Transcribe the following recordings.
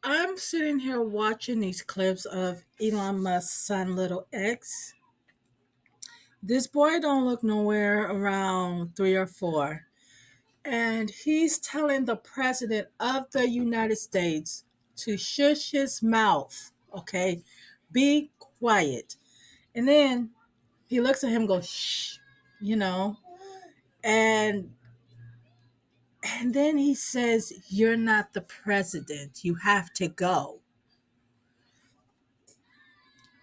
I'm sitting here watching these clips of Elon Musk's son, little X. This boy don't look nowhere around 3 or 4, and he's telling the president of the United States to shush his mouth. Okay, be quiet. And then he looks at him, and goes shh, you know, and and then he says, "You're not the president. You have to go."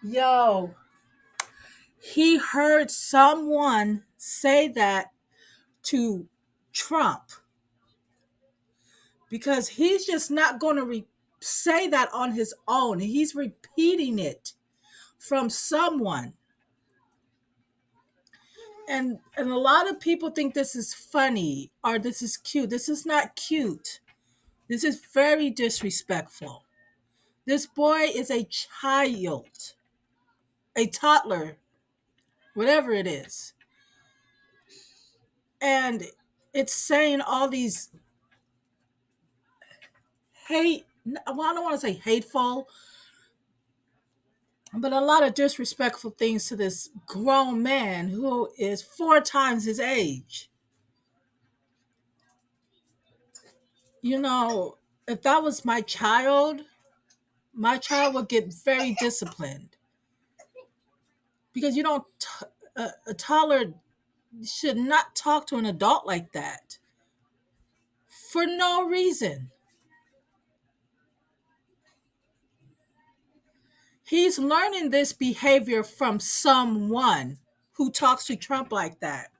Yo, he heard someone say that to Trump because he's just not going to say that on his own. He's repeating it from someone. And a lot of people think this is funny or this is cute. This is not cute. This is very disrespectful. This boy is a child, a toddler, whatever it is. And it's saying all these hate, well, I don't want to say hateful, but a lot of disrespectful things to this grown man who is 4 times his age. You know, if that was my child would get very disciplined because you don't, a toddler should not talk to an adult like that for no reason. He's learning this behavior from someone who talks to Trump like that.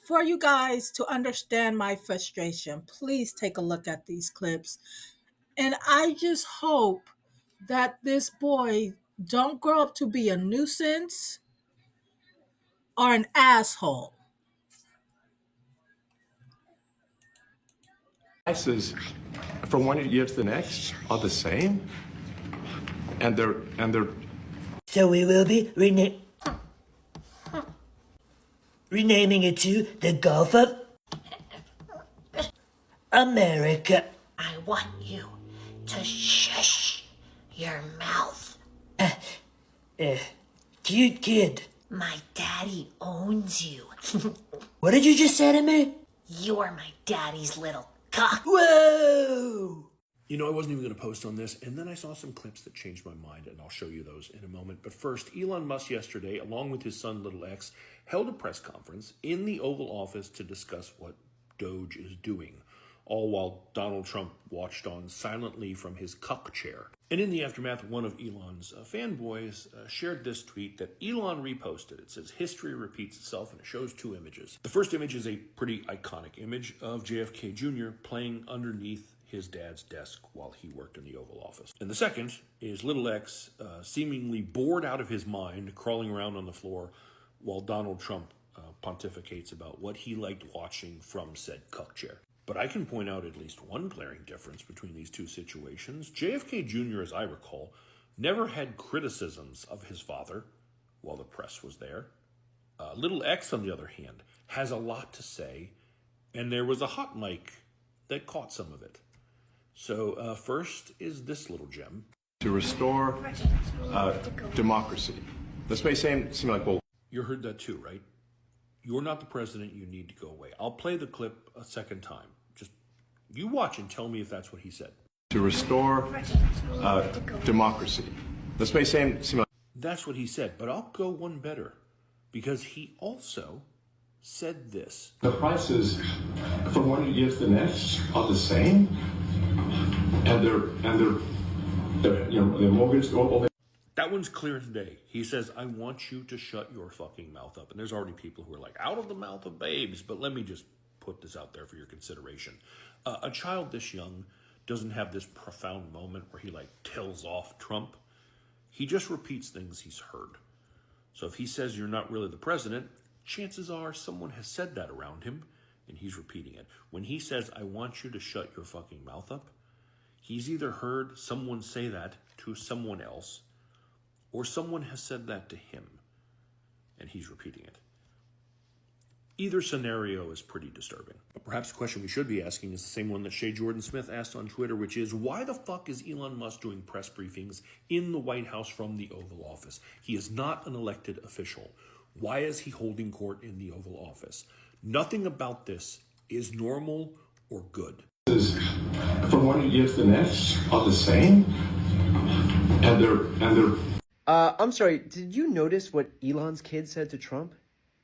For you guys to understand my frustration, please take a look at these clips. And I just hope that this boy don't grow up to be a nuisance or an asshole. Prices from one year to the next are the same, and they're So we will be renaming it to the Gulf of America. I want you to shush your mouth. Cute kid. My daddy owns you. What did you just say to me? You're my daddy's little cock. Whoa! You know, I wasn't even going to post on this, and then I saw some clips that changed my mind, and I'll show you those in a moment. But first, Elon Musk yesterday, along with his son, little X, held a press conference in the Oval Office to discuss what Doge is doing, all while Donald Trump watched on silently from his cuck chair. And in the aftermath, one of Elon's fanboys shared this tweet that Elon reposted. It says, "History repeats itself," and it shows 2 images. The first image is a pretty iconic image of JFK Jr. playing underneath his dad's desk while he worked in the Oval Office. And the second is little X seemingly bored out of his mind, crawling around on the floor while Donald Trump pontificates about what he liked watching from said cuck chair. But I can point out at least one glaring difference between these 2 situations. JFK Jr., as I recall, never had criticisms of his father while the press was there. Little X, on the other hand, has a lot to say, and there was a hot mic that caught some of it. So first is this little gem. to restore democracy. This may seem like, well, You heard that too, right? You're not the president, you need to go away. I'll play the clip a second time. Just you watch and tell me if that's what he said. to restore democracy. This may seem like, That's what he said, but I'll go one better, because he also said this. the prices from one year to the next are the same, and the mortgage go. That one's clear as day. He says, "I want you to shut your fucking mouth up." And there's already people who are like, out of the mouth of babes. But let me just put this out there for your consideration. A child this young doesn't have this profound moment where he like tells off Trump. He just repeats things he's heard. So if he says you're not really the president, chances are someone has said that around him and he's repeating it. When he says, "I want you to shut your fucking mouth up," he's either heard someone say that to someone else, or someone has said that to him, and he's repeating it. Either scenario is pretty disturbing. But perhaps the question we should be asking is the same one that Shea Jordan Smith asked on Twitter, which is, why the fuck is Elon Musk doing press briefings in the White House from the Oval Office? He is not an elected official. Why is he holding court in the Oval Office? Nothing about this is normal or good. From one year to the next are the same, and they're I'm sorry, did you notice what Elon's kid said to Trump?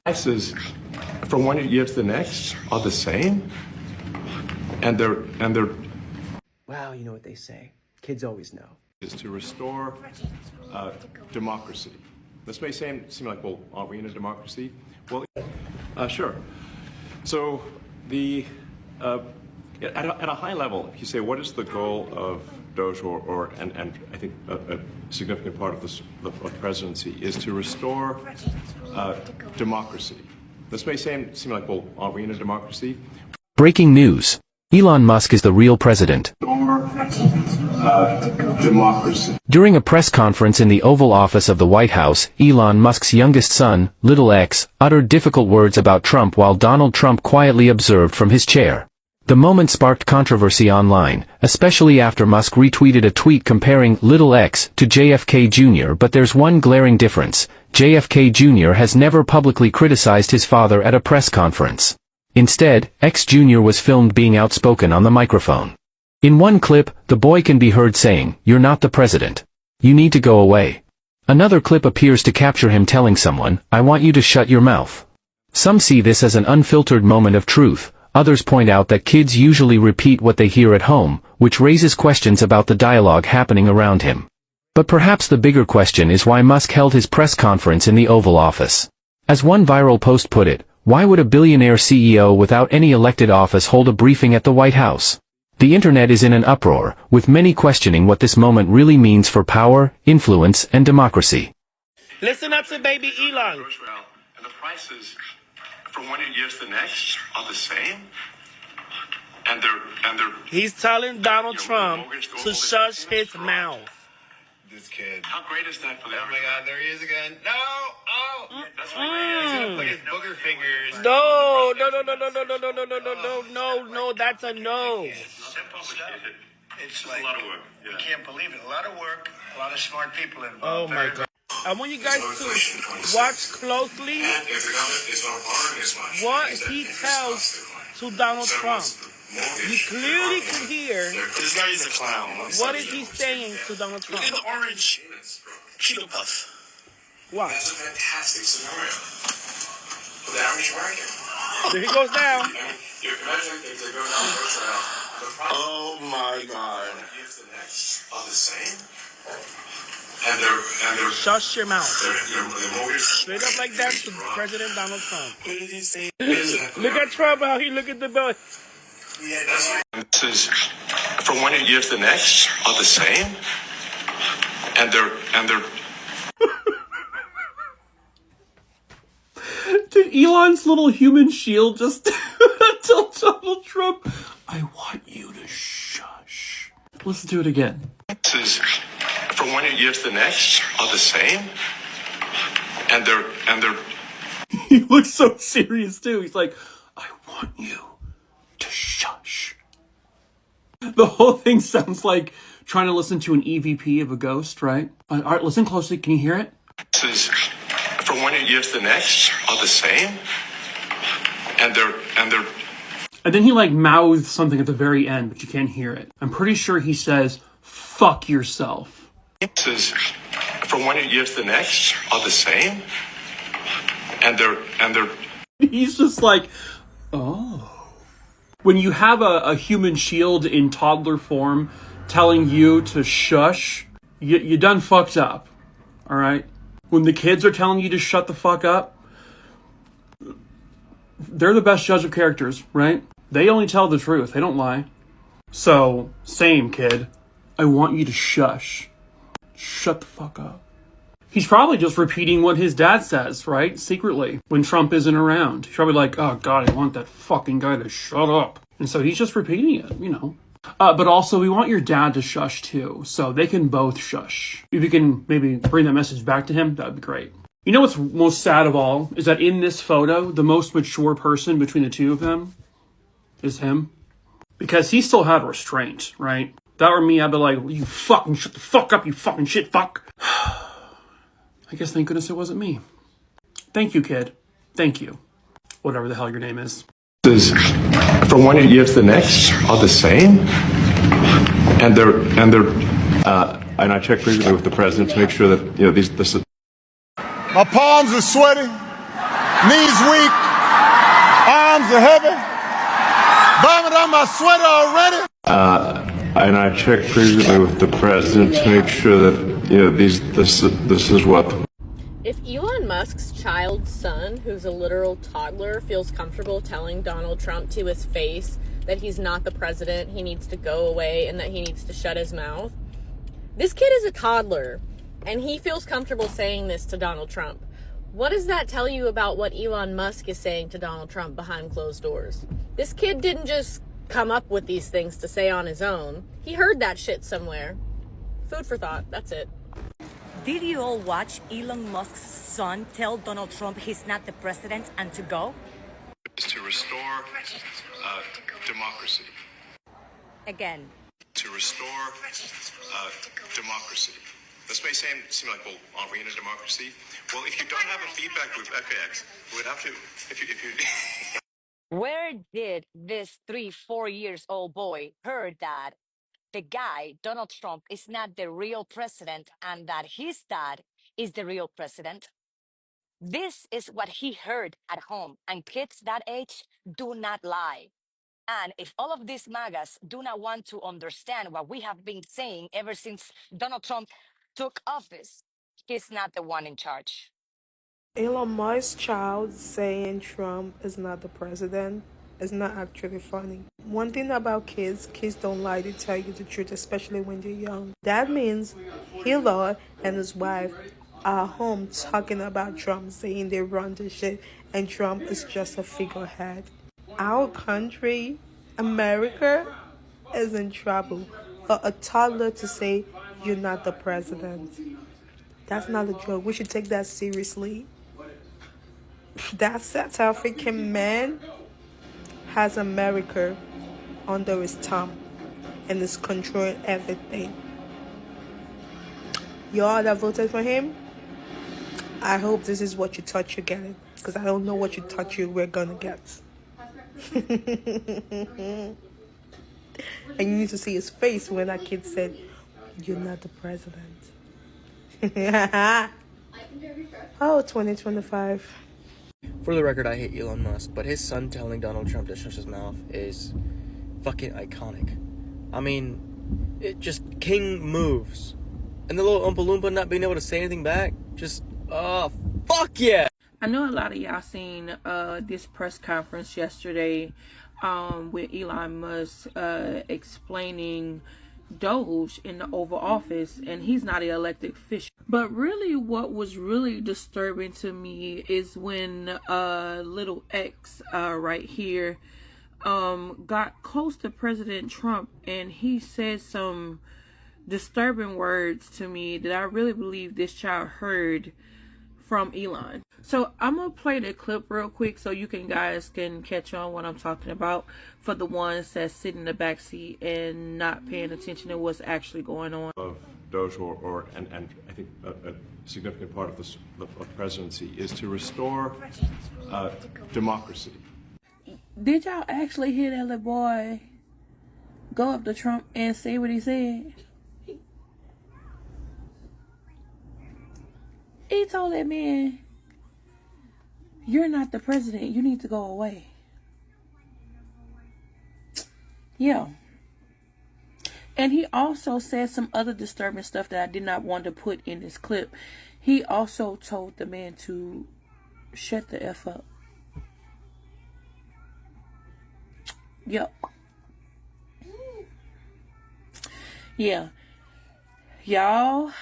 prices from one year to the next are the same, and they're Wow, you know what they say. Kids always know. is to restore democracy. This may seem like, well, aren't we in a democracy? Well, sure. So the at a high level, if you say what is the goal of Doge, and I think a significant part of the presidency is to restore democracy. This may seem like, well, aren't we in a democracy? Breaking news. Elon Musk is the real president. Democracy. During a press conference in the Oval Office of the White House, Elon Musk's youngest son, Little X, uttered difficult words about Trump while Donald Trump quietly observed from his chair. The moment sparked controversy online, especially after Musk retweeted a tweet comparing Little X to JFK Jr. But there's one glaring difference. JFK Jr. has never publicly criticized his father at a press conference. Instead, X Jr. was filmed being outspoken on the microphone. In one clip, the boy can be heard saying, "You're not the president. You need to go away." Another clip appears to capture him telling someone, "I want you to shut your mouth." Some see this as an unfiltered moment of truth. Others point out that kids usually repeat what they hear at home, which raises questions about the dialogue happening around him. But perhaps the bigger question is why Musk held his press conference in the Oval Office. As one viral post put it, why would a billionaire CEO without any elected office hold a briefing at the White House? The internet is in an uproar, with many questioning what this moment really means for power, influence, and democracy. Listen up to baby Elon. And the prices from one year to the next are the same, and they're He's telling Donald Trump to shush his mouth. this kid. How great is that for them? Oh my God, there he is again. No! Oh! That's what he's gonna put his booger fingers. No, that's a no. It's a lot of work. You can't believe it. A lot of work, a lot of smart people involved. Oh my God. I want you guys to watch closely what he tells to Donald Trump. You clearly can hear This guy is a clown. what is he saying to Donald Trump. Look at the orange Cheeto Puff. Watch. That's a fantastic scenario for the average American. There he goes down. You imagine if they go down the trail, the price Oh my God. gives the next are the same, and they're Shush your mouth. the mortgage Straight up like that to President Donald Trump. What did he say? Look at Trump, how he look at the boy. This is from one year to the next are the same, and they're Did Elon's little human shield just tell Donald Trump, "I want you to shush"? Let's do it again. This is from one year to the next are the same, and they're He looks so serious too. He's like, "I want you to shush." The whole thing sounds like trying to listen to an EVP of a ghost, right? All right, listen closely. Can you hear it? This is from one year to the next are the same, and they're And then he like mouths something at the very end, but you can't hear it. I'm pretty sure he says, "Fuck yourself." this is from one year to the next are the same, and they're He's just like, oh. When you have a human shield in toddler form telling you to shush, you done fucked up. All right? When the kids are telling you to shut the fuck up, they're the best judge of characters, right? They only tell the truth. They don't lie. So, same kid. I want you to shush. Shut the fuck up. He's probably just repeating what his dad says, right? Secretly, when Trump isn't around. He's probably like, "Oh God, I want that fucking guy to shut up." And so he's just repeating it, you know. But also, we want your dad to shush too, so they can both shush. If you can maybe bring that message back to him, that'd be great. You know what's most sad of all is that in this photo, the most mature person between the two of them is him. Because he still had restraint, right? If that were me, I'd be like, you fucking shut the fuck up, you fucking shit fuck. I guess thank goodness it wasn't me. Thank you, kid. Thank you. Whatever the hell your name is. From one year to the next are the same, and I checked frequently with the president to make sure that this is. My palms are sweaty, knees weak, arms are heavy. Vomit on my sweater already. And I checked frequently with the president to make sure that this is what. If Elon Musk's child son, who's a literal toddler, feels comfortable telling Donald Trump to his face that he's not the president, he needs to go away, and that he needs to shut his mouth, this kid is a toddler, and he feels comfortable saying this to Donald Trump. What does that tell you about what Elon Musk is saying to Donald Trump behind closed doors? This kid didn't just come up with these things to say on his own. He heard that shit somewhere. Food for thought, that's it. Did you all watch Elon Musk's son tell Donald Trump he's not the president and to go? Is to restore democracy. Again. To restore democracy. This may seem like, well, aren't we in a democracy? Well, if you don't have a feedback loop, FAX, we would have to, if you Where did this 3-4 years old boy heard that the guy, Donald Trump, is not the real president and that his dad is the real president? This is what he heard at home, and kids that age do not lie. And if all of these MAGAs do not want to understand what we have been saying ever since Donald Trump took office, he's not the one in charge. Elon Musk's child saying Trump is not the president is not actually funny. One thing about kids don't lie to tell you the truth, especially when they're young. That means Elon and his wife are home talking about Trump, saying they run the shit, and Trump is just a figurehead. Our country, America, is in trouble for a toddler to say you're not the president. That's not a joke. We should take that seriously. That South African man has America under his thumb and is controlling everything. Y'all that voted for him, I hope this is what you thought you're getting, because I don't know what you thought you were gonna get. And you need to see his face when that kid said, "You're not the president." Oh, 2025. For the record, I hate Elon Musk, but his son telling Donald Trump to shut his mouth is fucking iconic. I mean, it just king moves. And the little Oompa Loompa not being able to say anything back, just, fuck yeah! I know a lot of y'all seen this press conference yesterday with Elon Musk explaining Doge in the Oval Office, and he's not an elected official. But really what was really disturbing to me is when little X right here got close to President Trump, and he said some disturbing words to me that I really believe this child heard from Elon. So I'm gonna play the clip real quick so you guys can catch on what I'm talking about, for the ones that sit in the back seat and not paying attention to what's actually going on. Of Doge and I think a significant part of the presidency is to restore democracy. Did y'all actually hear that little boy go up to Trump and say what he said? He told that man, "You're not the president. You need to go away." Yeah. And he also said some other disturbing stuff that I did not want to put in this clip. He also told the man to shut the F up. Yep. Yeah. Y'all.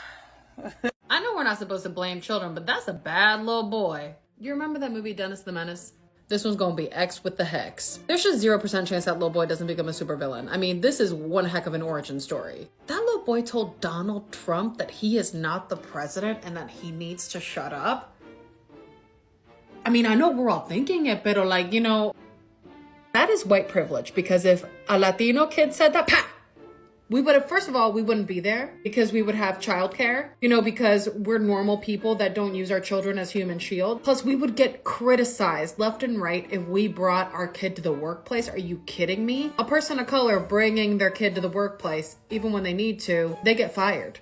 I know we're not supposed to blame children, but that's a bad little boy. You remember that movie Dennis the Menace? This one's gonna be X with the hex. There's just 0% chance that little boy doesn't become a supervillain. I mean, this is one heck of an origin story. That little boy told Donald Trump that he is not the president and that he needs to shut up. I mean, I know we're all thinking it, but like, you know, that is white privilege, because if a Latino kid said that, pa! We would have, first of all, we wouldn't be there because we would have childcare, you know, because we're normal people that don't use our children as human shield. Plus, we would get criticized left and right if we brought our kid to the workplace. Are you kidding me? A person of color bringing their kid to the workplace, even when they need to, they get fired.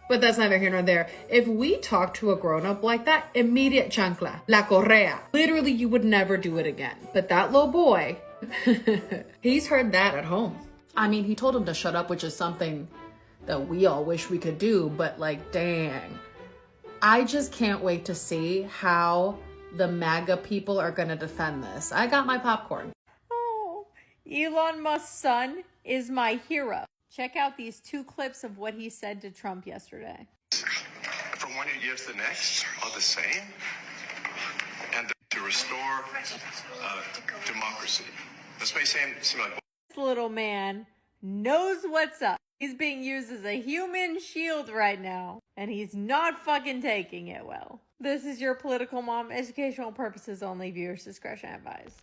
But that's neither here nor there. If we talk to a grown-up like that, immediate chancla, la correa. Literally, you would never do it again. But that little boy, he's heard that at home. I mean, he told him to shut up, which is something that we all wish we could do, but like, dang. I just can't wait to see how the MAGA people are gonna defend this. I got my popcorn. Oh, Elon Musk's son is my hero. Check out these 2 clips of what he said to Trump yesterday. From one year to the next are the same, and to restore democracy. This may seem like... This little man knows what's up. He's being used as a human shield right now, and he's not fucking taking it well. This is your political mom. Educational purposes only. Viewers' discretion advised.